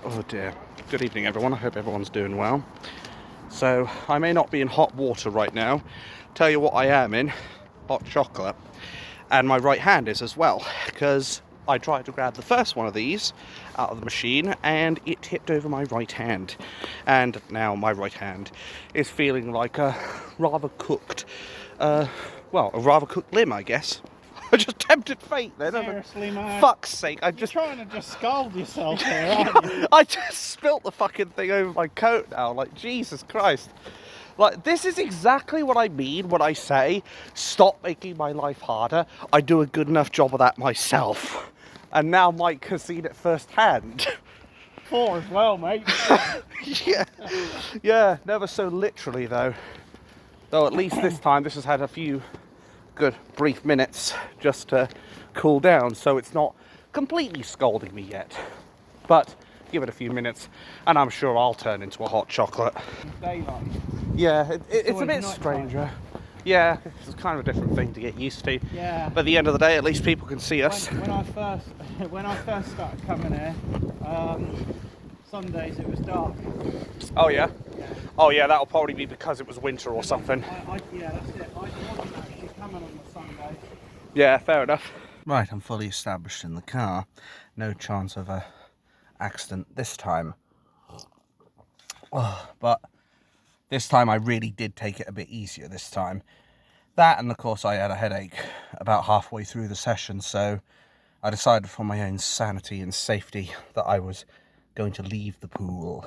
Oh dear. Good evening everyone, I hope everyone's doing well. So, I may not be in hot water right now. Tell you what I am in, hot chocolate. And my right hand is as well, because I tried to grab the first one of these out of the machine and it tipped over my right hand. And now my right hand is feeling like a rather cooked, a rather cooked limb, I guess. I just tempted fate then. Seriously, man. Fuck's sake, You're trying to just scold yourself here, aren't you? I just spilt the fucking thing over my coat now, like, Jesus Christ. Like, this is exactly what I mean when I say, stop making my life harder. I do a good enough job of that myself. And now Mike has seen it firsthand. 4 as well, mate. Yeah, never so literally, though. Though at least this time, this has had a few good brief minutes just to cool down, so it's not completely scalding me yet. But give it a few minutes and I'm sure I'll turn into a hot chocolate. Daylight. Yeah, it's a bit stranger. Yeah, it's kind of a different thing to get used to. Yeah. But at the end of the day, at least people can see us. When I first started coming here, Sundays it was dark. Oh yeah? Oh yeah, that'll probably be because it was winter or something. Yeah, that's it. I wasn't actually coming on the Sunday. Yeah, fair enough. Right, I'm fully established in the car. No chance of a accident this time. Oh, but this time I really did take it a bit easier this time. That, and of course I had a headache about halfway through the session, so I decided for my own sanity and safety that I was going to leave the pool.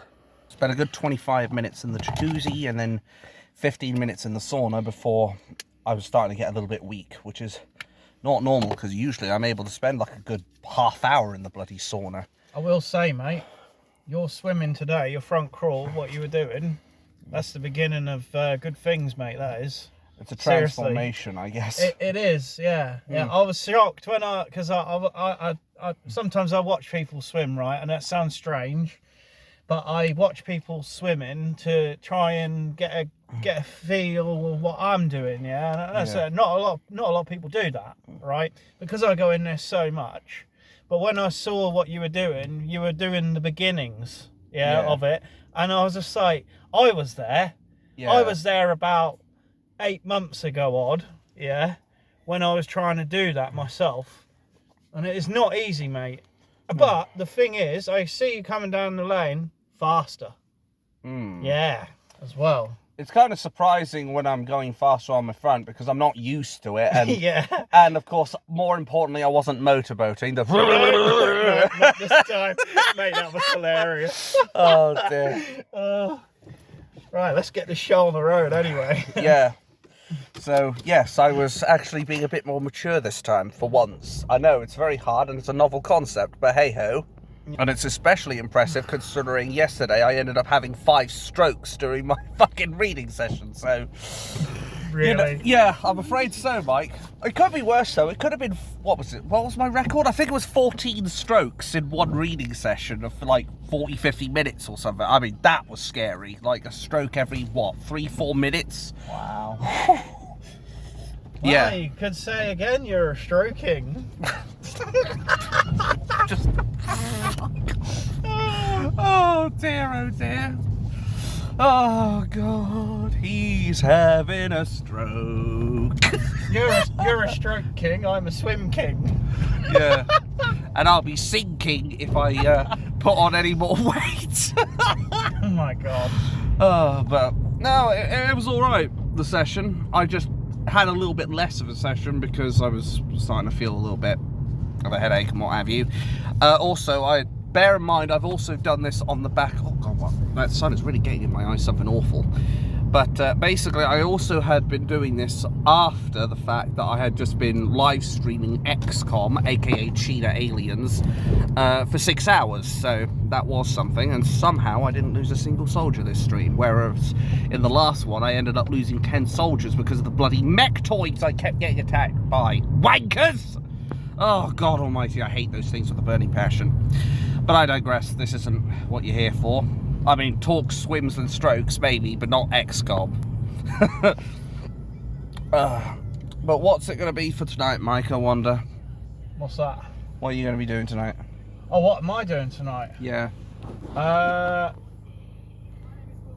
Spent a good 25 minutes in the jacuzzi and then 15 minutes in the sauna before I was starting to get a little bit weak, which is not normal because usually I'm able to spend like a good half hour in the bloody sauna. I will say, mate, your swimming today, your front crawl, what you were doing, that's the beginning of good things, mate, that is. It's a transformation, seriously. I guess. It is, yeah. Yeah, I was shocked when because I sometimes I watch people swim, right, and that sounds strange, but I watch people swimming to try and get a feel of what I'm doing, yeah. And that's not a lot of people do that, right? Because I go in there so much. But when I saw what you were doing the beginnings, of it, and I was just like, I was there. Yeah. I was there about 8 months ago, when I was trying to do that myself, and it is not easy, mate. But the thing is, I see you coming down the lane faster. Yeah, as well. It's kind of surprising when I'm going faster on my front because I'm not used to it. And, yeah. And of course, more importantly, I wasn't motorboating. Not this time. Mate, that was hilarious. Oh, dear. Right, let's get this show on the road anyway. Yeah. So, yes, I was actually being a bit more mature this time, for once. I know, it's very hard and it's a novel concept, but hey-ho. And it's especially impressive considering yesterday I ended up having 5 strokes during my fucking reading session, so... Really? You know, yeah, I'm afraid so, Mike. It could be worse, though. It could have been... What was it? What was my record? I think it was 14 strokes in one reading session of, like, 40, 50 minutes or something. I mean, that was scary. Like, a stroke every, 3-4 minutes? Wow. Yeah. Well, you could say again you're stroking. Just... Oh, dear, oh, dear. Oh, God, he's having a stroke. You're a stroke king, I'm a swim king. Yeah. And I'll be sinking if I put on any more weight. Oh, my God. Oh, but no, it was all right, the session. I just had a little bit less of a session because I was starting to feel a little bit of a headache and what have you. Also, bear in mind, I've also done this on the back... Oh, God, what? That sun is really getting in my eyes, something awful. But basically, I also had been doing this after the fact that I had just been live streaming XCOM, aka Cheetah Aliens, for 6 hours. So that was something, and somehow I didn't lose a single soldier this stream. Whereas in the last one, I ended up losing 10 soldiers because of the bloody mechtoids I kept getting attacked by. Wankers! Oh, God almighty, I hate those things with a burning passion. But I digress, this isn't what you're here for. I mean, talk, swims and strokes, maybe, but not XCOM. But what's it going to be for tonight, Mike, I wonder? What's that? What are you going to be doing tonight? Oh, what am I doing tonight? Yeah.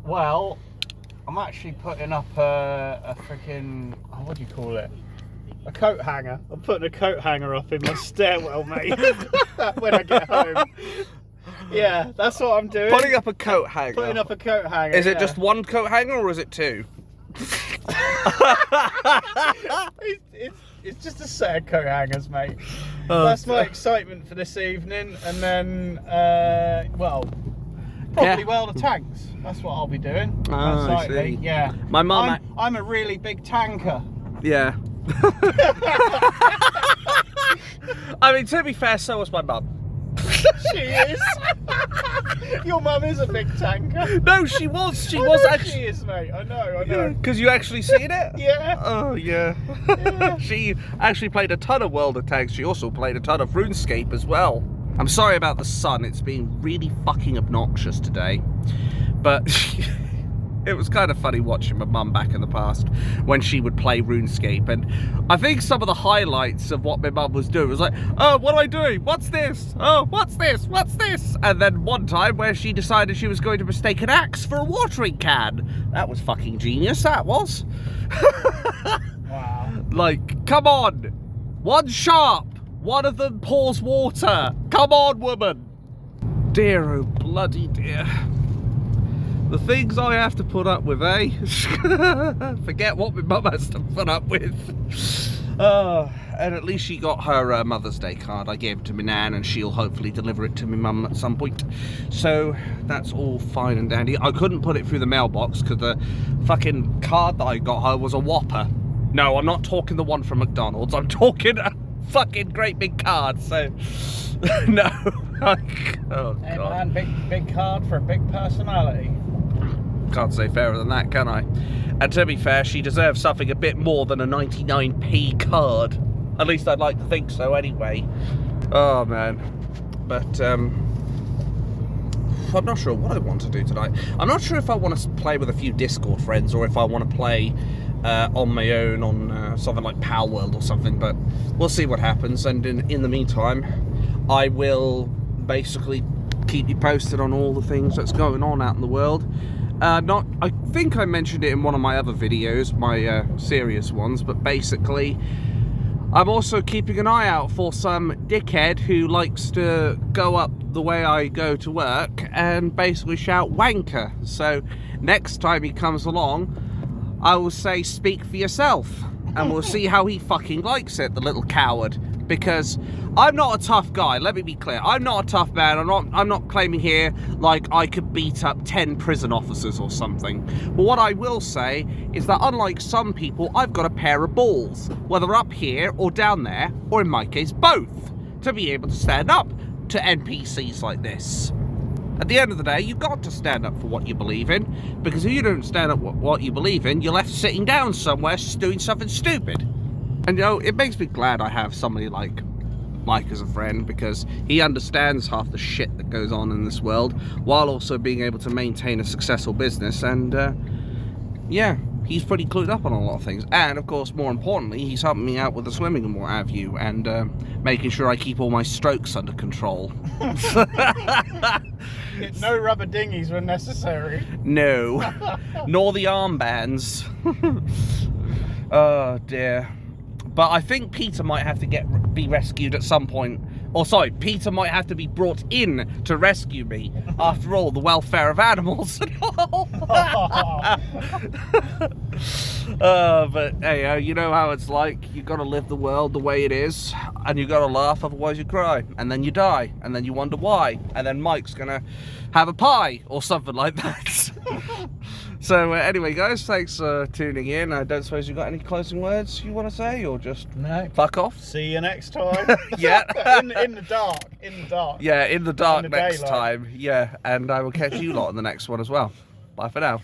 Well, I'm actually putting up a freaking, what do you call it? A coat hanger. I'm putting a coat hanger up in my stairwell, mate, when I get home. Yeah, that's what I'm doing. Putting up a coat hanger. Putting up a coat hanger. Is it just one coat hanger or is it two? It's just a set of coat hangers, mate. That's my excitement for this evening, and then well, probably weld the tanks. That's what I'll be doing. Most likely. Yeah. My mum. I'm a really big tanker. Yeah. I mean, to be fair, so was my mum. She is. Your mum is a big tanker. No, she was. She was actually. She is, mate. I know. Because you actually seen it? Yeah. Oh, yeah. She actually played a ton of World of Tanks. She also played a ton of RuneScape as well. I'm sorry about the sun. It's been really fucking obnoxious today. But it was kind of funny watching my mum back in the past when she would play RuneScape. And I think some of the highlights of what my mum was doing was like, oh, what am I doing? What's this? Oh, what's this? What's this? And then one time where she decided she was going to mistake an axe for a watering can. That was fucking genius, that was. Wow. Like, come on. One sharp. One of them pours water. Come on, woman. Dear, oh bloody dear. The things I have to put up with, eh? Forget what my mum has to put up with. And at least she got her Mother's Day card. I gave it to my nan and she'll hopefully deliver it to my mum at some point. So that's all fine and dandy. I couldn't put it through the mailbox because the fucking card that I got her was a Whopper. No, I'm not talking the one from McDonald's. I'm talking a fucking great big card, so... No. Oh, Hey God. man, big card for a big personality. Can't say fairer than that, can I? And to be fair, she deserves something a bit more than a 99p card. At least I'd like to think so anyway. Oh, man. But, I'm not sure what I want to do tonight. I'm not sure if I want to play with a few Discord friends or if I want to play on my own on something like Power World or something, but we'll see what happens. And in the meantime, I will basically keep you posted on all the things that's going on out in the world. I think I mentioned it in one of my other videos, my serious ones, but basically I'm also keeping an eye out for some dickhead who likes to go up the way I go to work and basically shout wanker. So next time he comes along, I will say speak for yourself, and we'll see how he fucking likes it, the little coward. Because I'm not a tough guy, let me be clear. I'm not a tough man. I'm not claiming here like I could beat up 10 prison officers or something. But what I will say is that unlike some people, I've got a pair of balls, whether up here or down there, or in my case both, to be able to stand up to NPCs like this. At the end of the day, you've got to stand up for what you believe in, because if you don't stand up for what you believe in, you're left sitting down somewhere doing something stupid. And, you know, it makes me glad I have somebody like Mike as a friend, because he understands half the shit that goes on in this world, while also being able to maintain a successful business. And, yeah, he's pretty clued up on a lot of things. And, of course, more importantly, he's helping me out with the swimming and what have you, and making sure I keep all my strokes under control. No rubber dinghies when necessary. No. Nor the armbands. Oh, dear. But I think Peter might have to be rescued at some point. Or sorry, Peter might have to be brought in to rescue me. After all, the welfare of animals and all. But hey, you know how it's like. You gotta live the world the way it is, and you gotta laugh, otherwise you cry, and then you die, and then you wonder why, and then Mike's gonna have a pie or something like that. So anyway, guys, thanks for tuning in. I don't suppose you got any closing words you want to say, or just no, fuck off? See you next time. Yeah. in the dark. Yeah, in the dark In the next daylight. time. Yeah, and I will catch you lot in the next one as well. Bye for now.